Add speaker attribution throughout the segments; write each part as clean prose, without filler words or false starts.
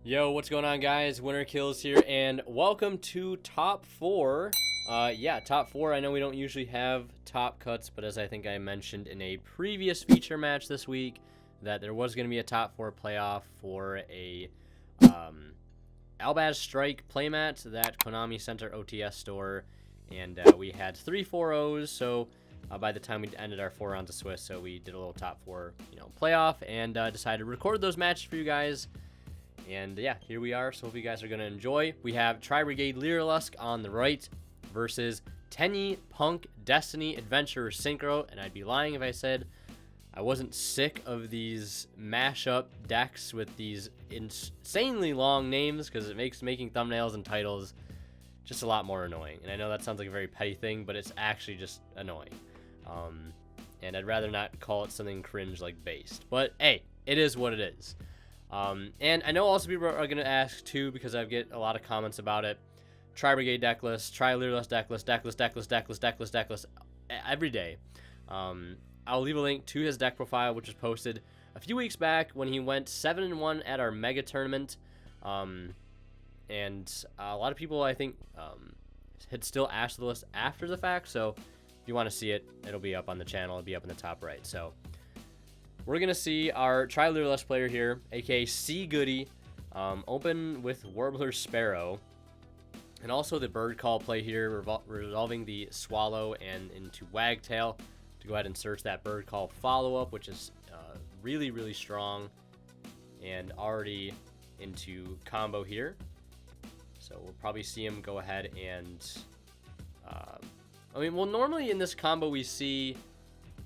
Speaker 1: Yo, what's going on, guys? Winner Kills here, and welcome to Top 4. Yeah, Top 4. I know we don't usually have top cuts, but as I think I mentioned in a previous feature match this week, that there was going to be a Top 4 playoff for a Albaz Strike playmat that Konami sent our OTS store, and we had 3 4-0s, so by the time we ended our 4 rounds of Swiss, so we did a little Top 4 playoff, and decided to record those matches for you guys. And yeah, here we are, so hope you guys are going to enjoy. We have Tri-Lyrilusc on the right versus Tenyi, Punk, Destiny, Adventure, Synchro, and I'd be lying if I said I wasn't sick of these mashup decks with these insanely long names, because it makes making thumbnails and titles just a lot more annoying. And I know that sounds like a very petty thing, but it's actually just annoying. And I'd rather not call it something cringe like based. But hey, it is what it is. And I know also people are going to ask too, because I get a lot of comments about it. Tri-Brigade decklist, Tri-Lyrilusc decklist every day. I'll leave a link to his deck profile, which was posted a few weeks back when he went 7-1 at our mega tournament. And a lot of people, I think, had still asked the list after the fact. So if you want to see it, it'll be up on the channel. It'll be up in the top right. So we're going to see our Tri-Lyrilusc player here, aka C Goody, open with Warbler Sparrow. And also the bird call play here, resolving the Swallow and into Wagtail to go ahead and search that bird call follow-up, which is really, really strong and already into combo here. So we'll probably see him go ahead and... normally in this combo we see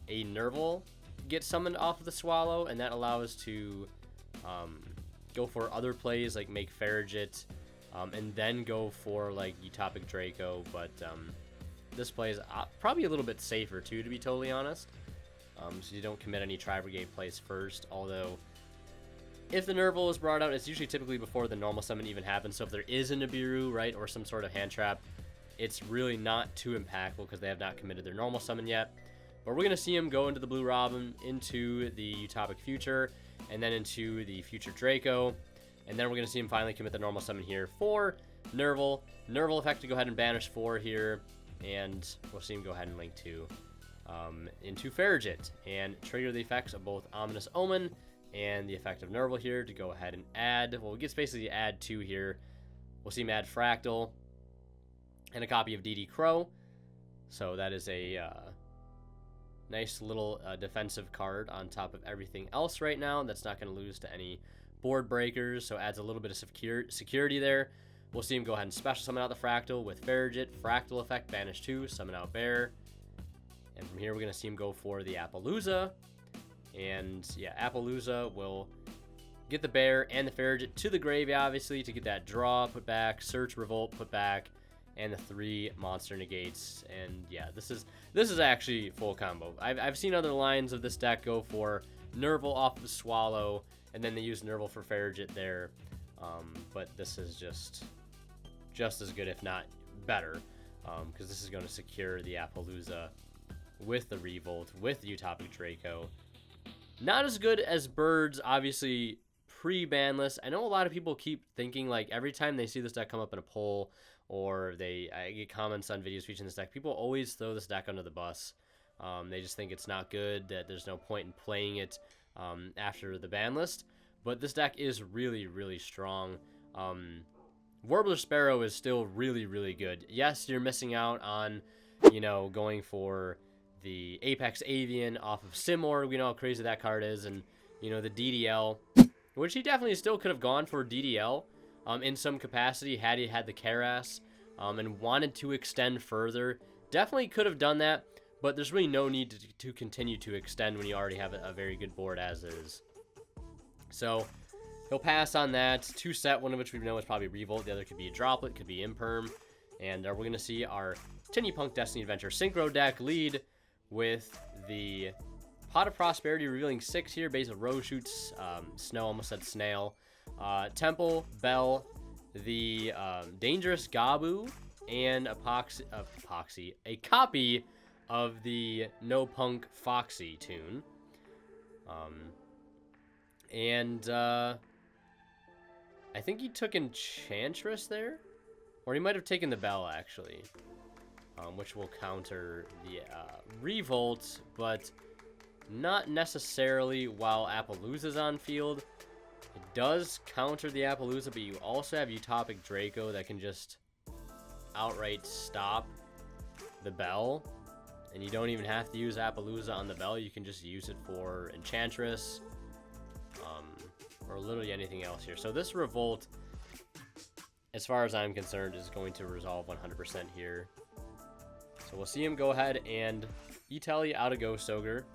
Speaker 1: a Nerval get summoned off of the Swallow, and that allows to go for other plays like make Farragut, and then go for like Utopic Draco, but this play is probably a little bit safer too, to be totally honest, so you don't commit any Tri-Brigade plays first. Although if the Nerval is brought out, it's usually typically before the normal summon even happens, so if there is a Nibiru, right, or some sort of hand trap, it's really not too impactful because they have not committed their normal summon yet. But we're going to see him go into the Blue Robin, into the Utopic Future, and then into the Future Draco. And then we're going to see him finally commit the normal summon here for Nerval. Nerval effect to go ahead and banish 4 here. And we'll see him go ahead and link 2 into Farragut. And trigger the effects of both Ominous Omen and the effect of Nerval here to go ahead and add. Well, it gets basically add 2 here. We'll see him add Fractal and a copy of DD Crow. So that is a... nice little defensive card on top of everything else right now. That's not going to lose to any board breakers, so adds a little bit of security there. We'll see him go ahead and special summon out the Fractal with Farragut. Fractal effect, banish 2, summon out Bear. And from here, we're going to see him go for the Appaloosa. And yeah, Appaloosa will get the Bear and the Farragut to the grave, obviously, to get that draw, put back, search, revolt, put back, and the 3 monster negates. And yeah, this is actually full combo. I've seen other lines of this deck go for Nerval off of the Swallow, and then they use Nerval for Farragut there. But this is just as good, if not better, because this is going to secure the Appaloosa with the Revolt, with the Utopic Draco. Not as good as Birds, obviously, pre-banless. I know a lot of people keep thinking, like, every time they see this deck come up in a poll, or I get comments on videos featuring this deck, people always throw this deck under the bus. They just think it's not good, that there's no point in playing it after the ban list. But this deck is really, really strong. Warbler Sparrow is still really, really good. Yes, you're missing out on, going for the Apex Avian off of Simor. We know how crazy that card is. And, the DDL, which he definitely still could have gone for DDL. In some capacity, had he had the Karas and wanted to extend further. Definitely could have done that, but there's really no need to continue to extend when you already have a very good board as is. So he'll pass on that. 2 set, one of which we know is probably Revolt. The other could be a Droplet, could be Imperm. And we're going to see our Tenyi, Punk, Destiny, Adventure Synchro deck lead with the Pot of Prosperity revealing 6 here. Base of Rose Shoots, Snow, almost said Snail. Temple, Bell, the Dangerous Gabu, and a copy of the No Punk Foxy tune. And I think he took Enchantress there. Or he might have taken the Bell, actually. Which will counter the Revolt, but not necessarily while Appaloosa's on field. It does counter the Appaloosa, but you also have Utopic Draco that can just outright stop the Bell. And you don't even have to use Appaloosa on the Bell. You can just use it for Enchantress. Or literally anything else here. So this Revolt, as far as I'm concerned, is going to resolve 100% here. So we'll see him go ahead and E-Tele out of Ghost Ogre,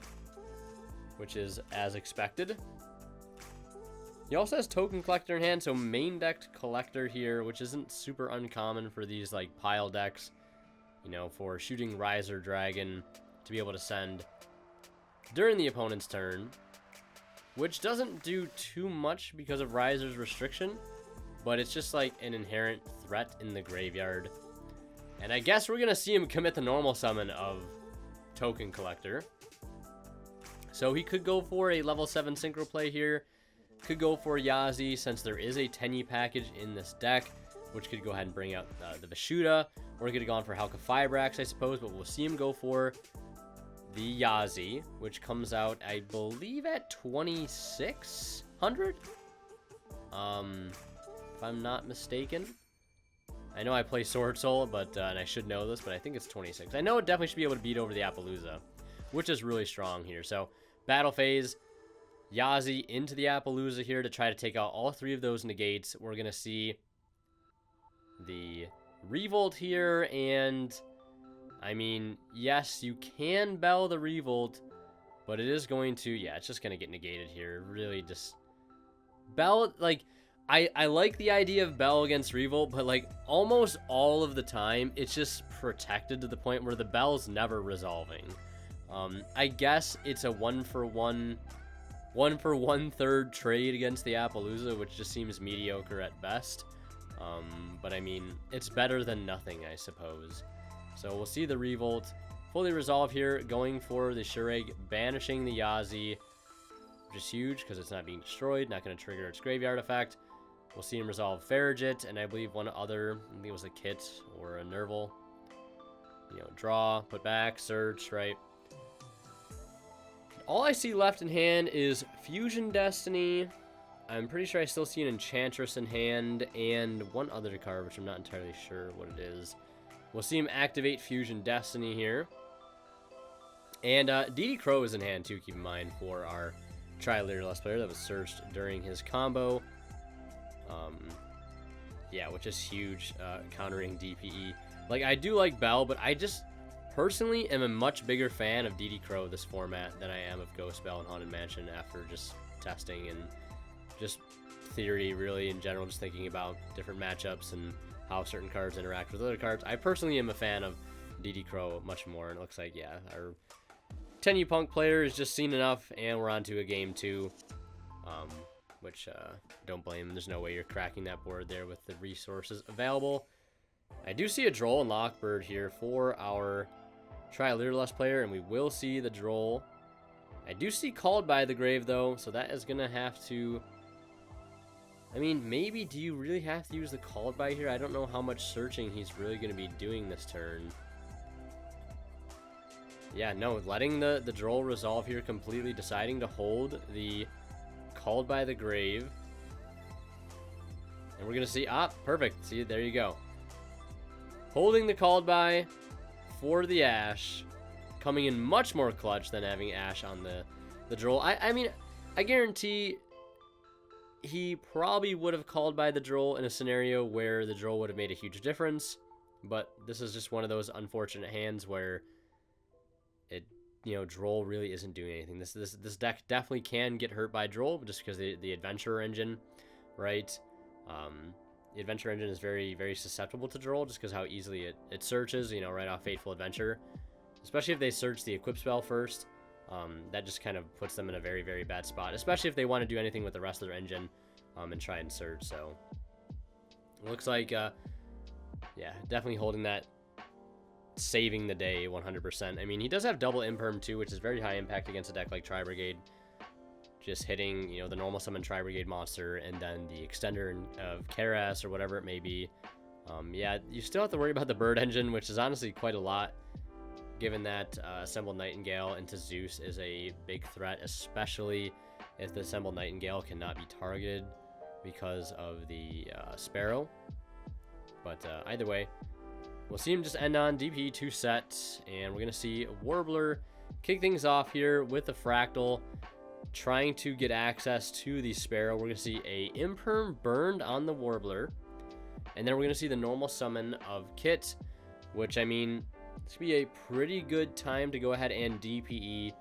Speaker 1: which is as expected. He also has Token Collector in hand, so main decked Collector here, which isn't super uncommon for these like pile decks. You know, for shooting Riser Dragon to be able to send during the opponent's turn, which doesn't do too much because of Riser's restriction, but it's just like an inherent threat in the graveyard. And I guess we're going to see him commit the normal summon of Token Collector. So he could go for a level 7 Synchro play here. Could go for Yazi, since there is a Tenyi package in this deck, which could go ahead and bring out the Vishuda. Or he could have gone for Halka Fibrax, I suppose, but we'll see him go for the Yazi, which comes out, I believe, at 2,600? If I'm not mistaken. I know I play Sword Soul, but and I should know this, but I think it's 26. I know it definitely should be able to beat over the Appaloosa, which is really strong here. So, battle phase, Yazi into the Appaloosa here to try to take out all three of those negates. We're going to see the Revolt here, and I mean, yes, you can Bell the Revolt, but it is going to, yeah, it's just going to get negated here. Really just Bell, like, I like the idea of Bell against Revolt, but like almost all of the time, it's just protected to the point where the Bell's never resolving. I guess it's a one for one third trade against the Appaloosa, which just seems mediocre at best. But I mean, it's better than nothing, I suppose. So we'll see the Revolt fully resolve here, going for the Shureg, banishing the Yazi, which is huge because it's not being destroyed, not going to trigger its graveyard effect. We'll see him resolve Farragut, and I believe one other, I think it was a Kit or a Nerval. You know, draw, put back, search, right? All I see left in hand is Fusion Destiny. I'm pretty sure I still see an Enchantress in hand, and one other card, which I'm not entirely sure what it is. We'll see him activate Fusion Destiny here. And DD Crow is in hand, too, keep in mind, for our Tri-Lyrilusc player that was searched during his combo. Yeah, which is huge, countering DPE. Like, I do like Bell, but I just personally am a much bigger fan of DD Crow this format than I am of Ghost Bell and Haunted Mansion after just testing and just theory, really, in general, just thinking about different matchups and how certain cards interact with other cards. I personally am a fan of DD Crow much more, and it looks like, yeah, our Tenyi Punk player has just seen enough, and we're on to a game 2. Which, don't blame him. There's no way you're cracking that board there with the resources available. I do see a Droll and Lockbird here for our Tri-Lyrilusc player, and we will see the Droll. I do see Called by the Grave, though, so that is going to have to... I mean, maybe do you really have to use the Called by here? I don't know how much searching he's really going to be doing this turn. Yeah, no, letting the Droll resolve here completely, deciding to hold the Called by the Grave. And we're going to see, perfect. See, there you go. Holding the Called by for the Ash. Coming in much more clutch than having Ash on the Droll. I mean, I guarantee he probably would have Called by the Droll in a scenario where the Droll would have made a huge difference. But this is just one of those unfortunate hands where it, you know, Droll really isn't doing anything. This deck definitely can get hurt by Droll just because the Adventurer engine, right? The Adventure engine is very, very susceptible to Droll just because how easily it searches, you know, right off Fateful Adventure. Especially if they search the Equip spell first. That just kind of puts them in a very, very bad spot. Especially if they want to do anything with the rest of their engine and try and search. So, it looks like, yeah, definitely holding that, saving the day 100%. I mean, he does have double Imperm too, which is very high impact against a deck like Tri-Brigade. just hitting, you know, the normal summon Tri-Brigade monster and then the extender of Keras or whatever it may be. Yeah, you still have to worry about the bird engine, which is honestly quite a lot, given that Assembled Nightingale into Zeus is a big threat, especially if the Assembled Nightingale cannot be targeted because of the Sparrow. But either way, we'll see him just end on DP 2 sets, and we're going to see Warbler kick things off here with the Fractal, trying to get access to the Sparrow. We're going to see a Imperm burned on the Warbler, and then we're going to see the normal summon of Kit, which, I mean, this would be a pretty good time to go ahead and DPE.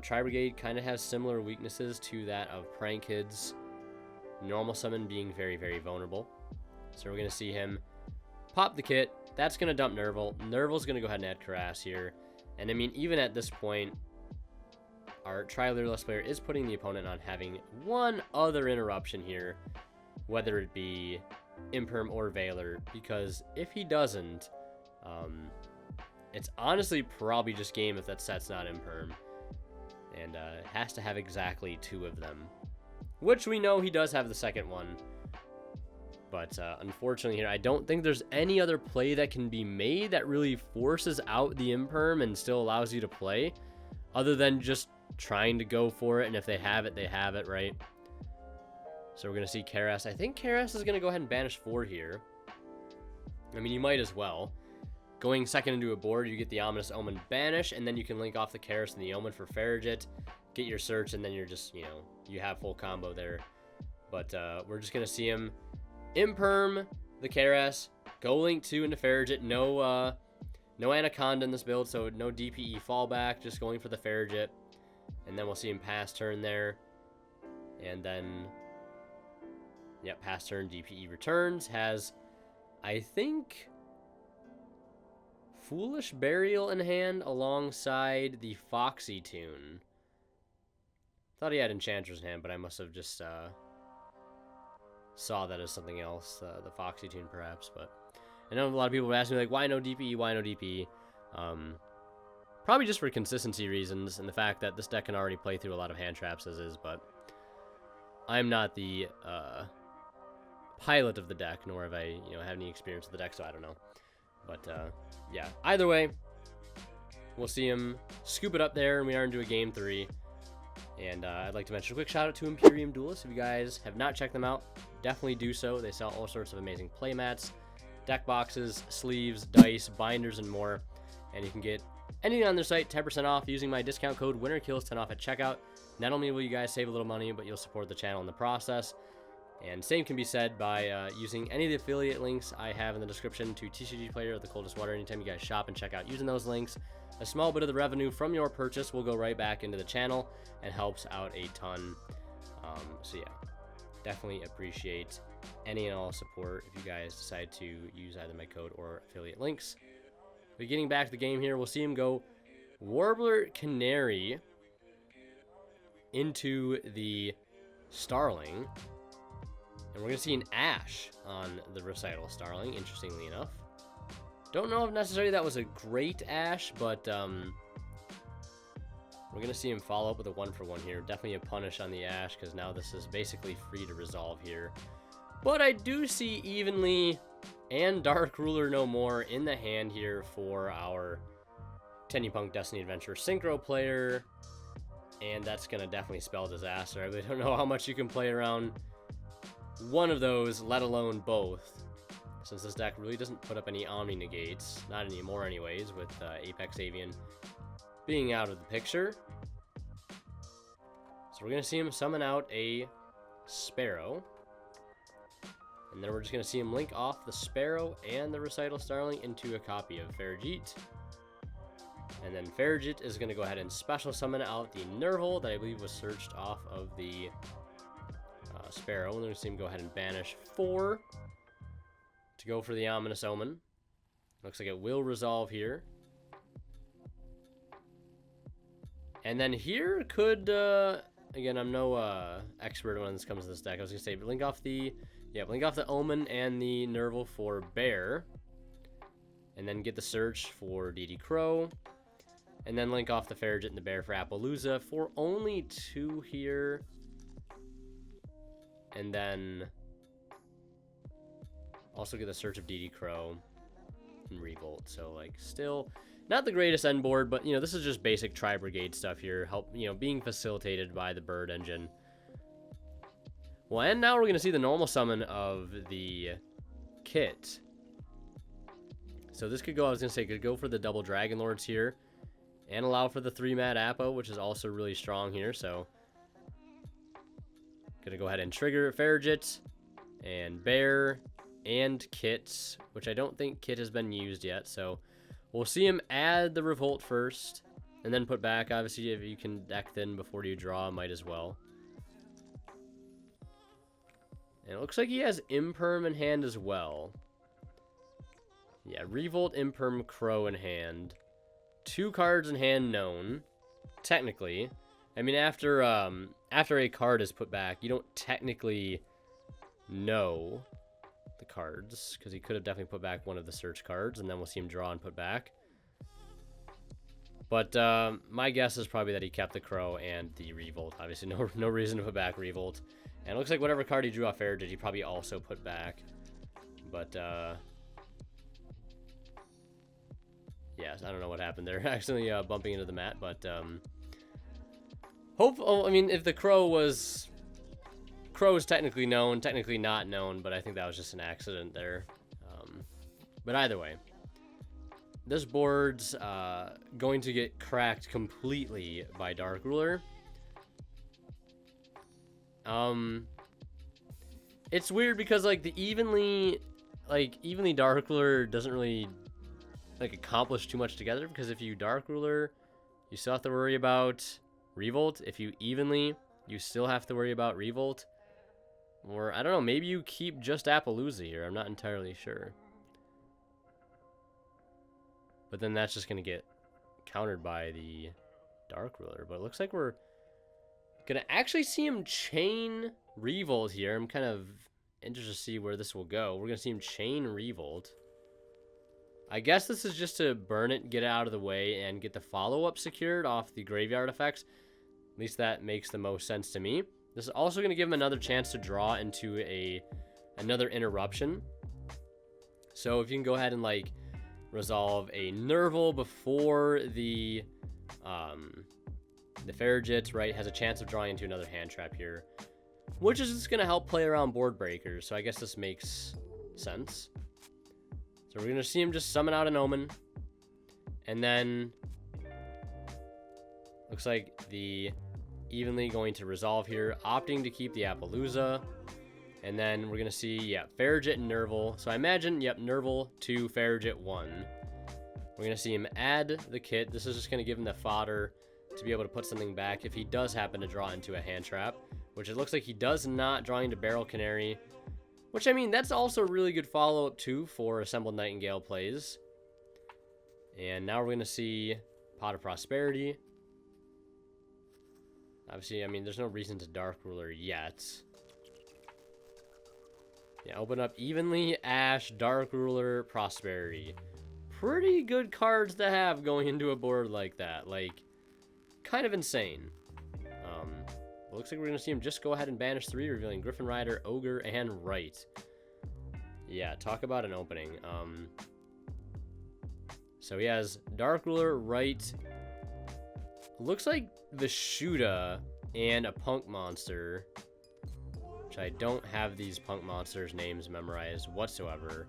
Speaker 1: Tri-Brigade kind of has similar weaknesses to that of Prank Kids, normal summon being very, very vulnerable. So we're going to see him pop the Kit. That's going to dump Nerval. Nerval's going to go ahead and add Keras here. And I mean, even at this point, our Tri-Lyrilusc player is putting the opponent on having one other interruption here, whether it be Imperm or Valor, because if he doesn't, it's honestly probably just game if that set's not Imperm, and has to have exactly 2 of them, which we know he does have the second one. But unfortunately here, I don't think there's any other play that can be made that really forces out the Imperm and still allows you to play, other than just trying to go for it, and if they have it, right? So we're going to see Keras. I think Keras is going to go ahead and banish 4 here. I mean, you might as well. Going second into a board, you get the Ominous Omen banish, and then you can link off the Keras and the Omen for Farragut, get your search, and then you're just, you know, you have full combo there. But we're just going to see him Imperm the Keras, go link 2 into Farragut. No Anaconda in this build, so no DPE fallback, just going for the Farragut. And then we'll see him pass turn there. And then, yep, pass turn, DPE returns. Has, I think, Foolish Burial in hand alongside the Foxy Tune. Thought he had Enchantress in hand, but I must have just saw that as something else, the Foxy Tune perhaps. But I know a lot of people would ask me, like, why no DPE, why no DPE? Probably just for consistency reasons and the fact that this deck can already play through a lot of hand traps as is, but I'm not the pilot of the deck, nor have I, you know, had any experience with the deck, so I don't know. But yeah, either way, we'll see him scoop it up there, and we are into a game 3. And I'd like to mention a quick shout out to Imperium Duelist. If you guys have not checked them out, definitely do so. They sell all sorts of amazing playmats, deck boxes, sleeves, dice, binders, and more. And you can get anything on their site 10% off using my discount code WinnerKills10 off at checkout. Not only will you guys save a little money, but you'll support the channel in the process. And same can be said by using any of the affiliate links I have in the description to TCG Player of the Coldest Water anytime you guys shop and check out using those links. A small bit of the revenue from your purchase will go right back into the channel and helps out a ton. So yeah, definitely appreciate any and all support if you guys decide to use either my code or affiliate links. But getting back to the game here, we'll see him go Warbler Canary into the Starling. And we're going to see an Ash on the Recital Starling, interestingly enough. Don't know if necessarily that was a great Ash, but we're going to see him follow up with a 1-for-1 here. Definitely a punish on the Ash, because now this is basically free to resolve here. But I do see Evenly and Dark Ruler No More in the hand here for our Tenyi Punk Destiny Adventure Synchro player. And that's going to definitely spell disaster. I really don't know how much you can play around one of those, let alone both, since this deck really doesn't put up any Omni Negates, not anymore anyways, with Apex Avian being out of the picture. So we're going to see him summon out a Sparrow, and then we're just going to see him link off the Sparrow and the Recital Starling into a copy of Farragut. And then Farragut is going to go ahead and special summon out the Nerval that I believe was searched off of the Sparrow, and then we see him go ahead and banish 4 to go for the Ominous Omen. Looks like it will resolve here. And then here could, again, I'm no expert when this comes to this deck. I was going to say, link off the Omen and the Nerval for Bear. And then get the search for DD Crow. And then link off the Farragut and the Bear for Appaloosa for only 2 here. And then also get the Search of DD Crow and Revolt. So, like, still not the greatest end board, but, you know, this is just basic Tri-Brigade stuff here. Help, you know, being facilitated by the Bird Engine. Well, and now we're going to see the normal summon of the kit. So this could go, I was going to say, could go for the double Dragon Lords here. And allow for the 3 Mad Appo, which is also really strong here. So, gonna go ahead and trigger Farragut and Bear and Kit, which I don't think Kit has been used yet. So, we'll see him add the Revolt first, and then put back. Obviously, if you can deck thin before you draw, might as well. And it looks like he has Imperm in hand as well. Yeah, Revolt, Imperm, Crow in hand. 2 cards in hand known, technically. I mean, after a card is put back, you don't technically know the cards, because he could have definitely put back one of the search cards, and then we'll see him draw and put back. But my guess is probably that he kept the Crow and the Revolt. Obviously, no reason to put back Revolt. And it looks like whatever card he drew off Farragut, he probably also put back. But yes, I don't know what happened there. Accidentally bumping into the mat, but I mean, if the Crow is technically known, technically not known, but I think that was just an accident there. But either way, this board's going to get cracked completely by Dark Ruler. It's weird because, like, the evenly Dark Ruler doesn't really, like, accomplish too much together, because if you Dark Ruler, you still have to worry about Revolt. If you evenly, you still have to worry about Revolt. Or, I don't know, maybe you keep just Appaloosa here. I'm not entirely sure. But then that's just going to get countered by the Dark Ruler. But it looks like we're going to actually see him chain Revolt here. I'm kind of interested to see where this will go. We're going to see him chain Revolt. I guess this is just to burn it, get it out of the way, and get the follow-up secured off the graveyard effects. At least that makes the most sense to me. This is also going to give him another chance to draw into another interruption. So if you can go ahead and, like, resolve a Nerval before the Farragut, right, has a chance of drawing into another hand trap here, which is just going to help play around board breakers. So I guess this makes sense. So we're going to see him just summon out an Omen. And then looks like the evenly going to resolve here, opting to keep the Appaloosa. And then we're going to see, yeah, Farragut and Nerval. So I imagine, yep, Nerval 2, Farragut 1. We're going to see him add the kit. This is just going to give him the fodder to be able to put something back if he does happen to draw into a hand trap, which it looks like he does not, drawing into Barrel Canary. Which, I mean, that's also a really good follow-up, too, for Assembled Nightingale plays. And now we're going to see Pot of Prosperity. Obviously, I mean, there's no reason to Dark Ruler yet. Yeah, open up evenly, Ash, Dark Ruler, Prosperity. Pretty good cards to have going into a board like that. Like, kind of insane. Looks like we're going to see him just go ahead and banish 3, revealing Griffin Rider, Ogre, and Right. Yeah, talk about an opening. So he has Dark Ruler, Right. Looks like Vishuda and a Punk Monster, which I don't have these Punk Monsters' names memorized whatsoever.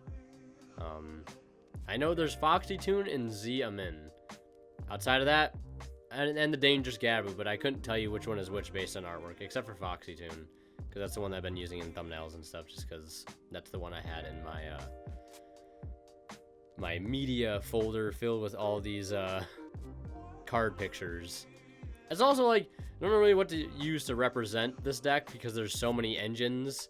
Speaker 1: I know there's Foxy Toon and Z Amin. Outside of that, and the Dangerous Gabu, but I couldn't tell you which one is which based on artwork, except for Foxy Toon, because that's the one that I've been using in thumbnails and stuff, just because that's the one I had in my my media folder filled with all these card pictures. It's also, like, I don't know really what to use to represent this deck because there's so many engines.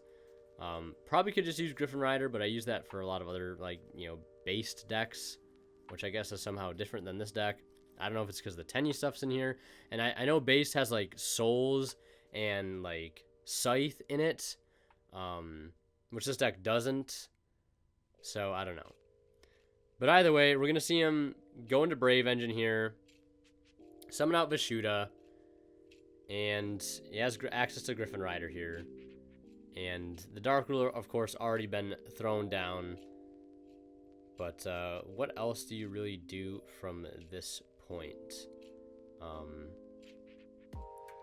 Speaker 1: Probably could just use Griffin Rider, but I use that for a lot of other, like, you know, based decks, which I guess is somehow different than this deck. I don't know if it's because the Tenyi stuff's in here. And I know Based has, like, Souls and, like, Scythe in it, which this deck doesn't. So, I don't know. But either way, we're going to see him go into Brave Engine here. Summon out Vishuda, and he has access to Griffin Rider here. And the Dark Ruler, of course, already been thrown down. But what else do you really do from this point?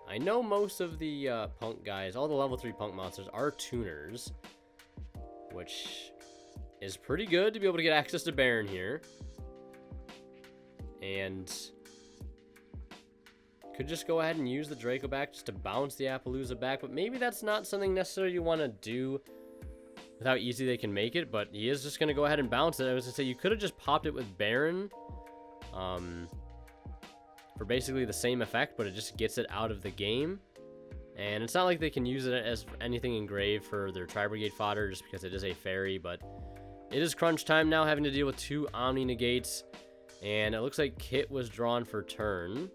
Speaker 1: I know most of the Punk guys, all the level 3 Punk monsters, are tuners, which is pretty good to be able to get access to Baron here. And could just go ahead and use the Draco back just to bounce the Appaloosa back, but maybe that's not something necessarily you want to do with how easy they can make it, but he is just going to go ahead and bounce it. I was going to say, you could have just popped it with Baron for basically the same effect, but it just gets it out of the game. And it's not like they can use it as anything engraved for their Tri-Brigade fodder just because it is a fairy, but it is crunch time now, having to deal with 2 Omni Negates, and it looks like Kit was drawn for turn.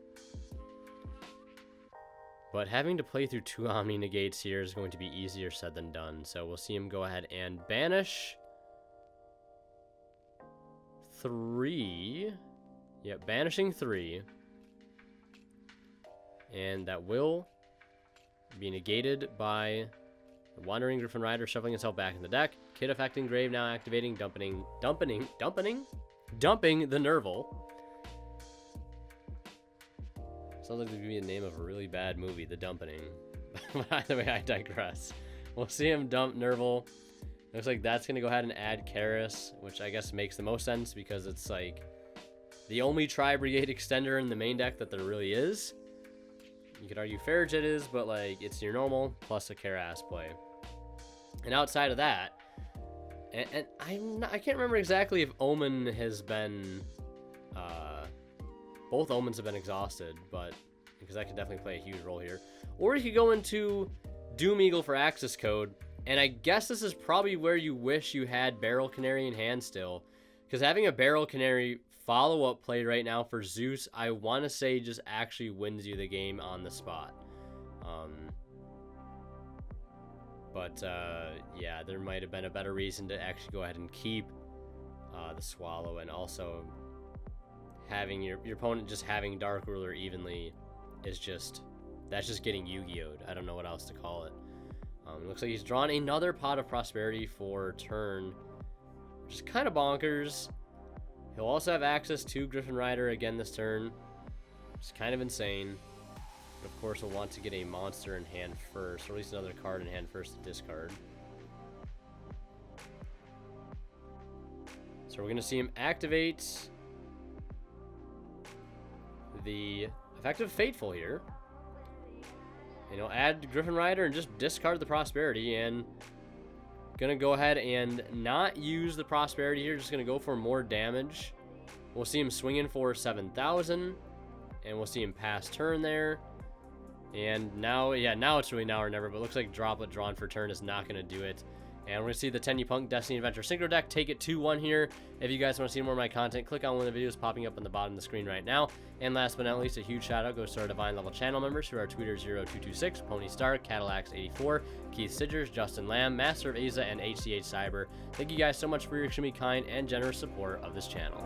Speaker 1: But having to play through 2 Omni Negates here is going to be easier said than done. So we'll see him go ahead and banish 3. Yep, banishing 3. And that will be negated by the Wandering Griffin Rider shuffling itself back in the deck. Kid Effect Engrave now activating, dumping the Nerval. Sounds like it would be the name of a really bad movie, The Dumpening. But either way, I digress. We'll see him dump Nerval. Looks like that's going to go ahead and add Karis, which I guess makes the most sense because it's like the only Tri-Brigade extender in the main deck that there really is. You could argue Farragut is, but like it's your normal plus a Karas play. And outside of that, and I can't remember exactly if Omen has been... both Omens have been exhausted, but because that could definitely play a huge role here. Or you could go into Doom Eagle for access code, and I guess this is probably where you wish you had Barrel Canary in hand still, because having a Barrel Canary follow-up play right now for Zeus, I want to say just actually wins you the game on the spot. Yeah, there might have been a better reason to actually go ahead and keep the Swallow, and also having your opponent just having Dark Ruler evenly is just, that's just getting Yu-Gi-Oh'd. I don't know what else to call it. Looks like he's drawn another Pot of Prosperity for turn, which is kind of bonkers. He'll also have access to Griffin Rider again this turn, which is kind of insane. But of course, he'll want to get a monster in hand first, or at least another card in hand first to discard. So we're going to see him activate the effective Fateful here. And he'll add Griffin Rider and just discard the Prosperity, and gonna go ahead and not use the Prosperity here, just gonna go for more damage. We'll see him swinging for 7,000, and we'll see him pass turn there. And now, yeah, now it's really now or never, but it looks like Droplet drawn for turn is not gonna do it. And we're going to see the Tenyi Punk Destiny Adventure Synchro deck take it 2-1 here. If you guys want to see more of my content, click on one of the videos popping up on the bottom of the screen right now. And last but not least, a huge shout out goes to our Divine Level channel members who are Tweeter0226, Pony Star, Cadillacs84, Keith Sidgers, Justin Lamb, Master of Aza, and HCH Cyber. Thank you guys so much for your extremely kind and generous support of this channel.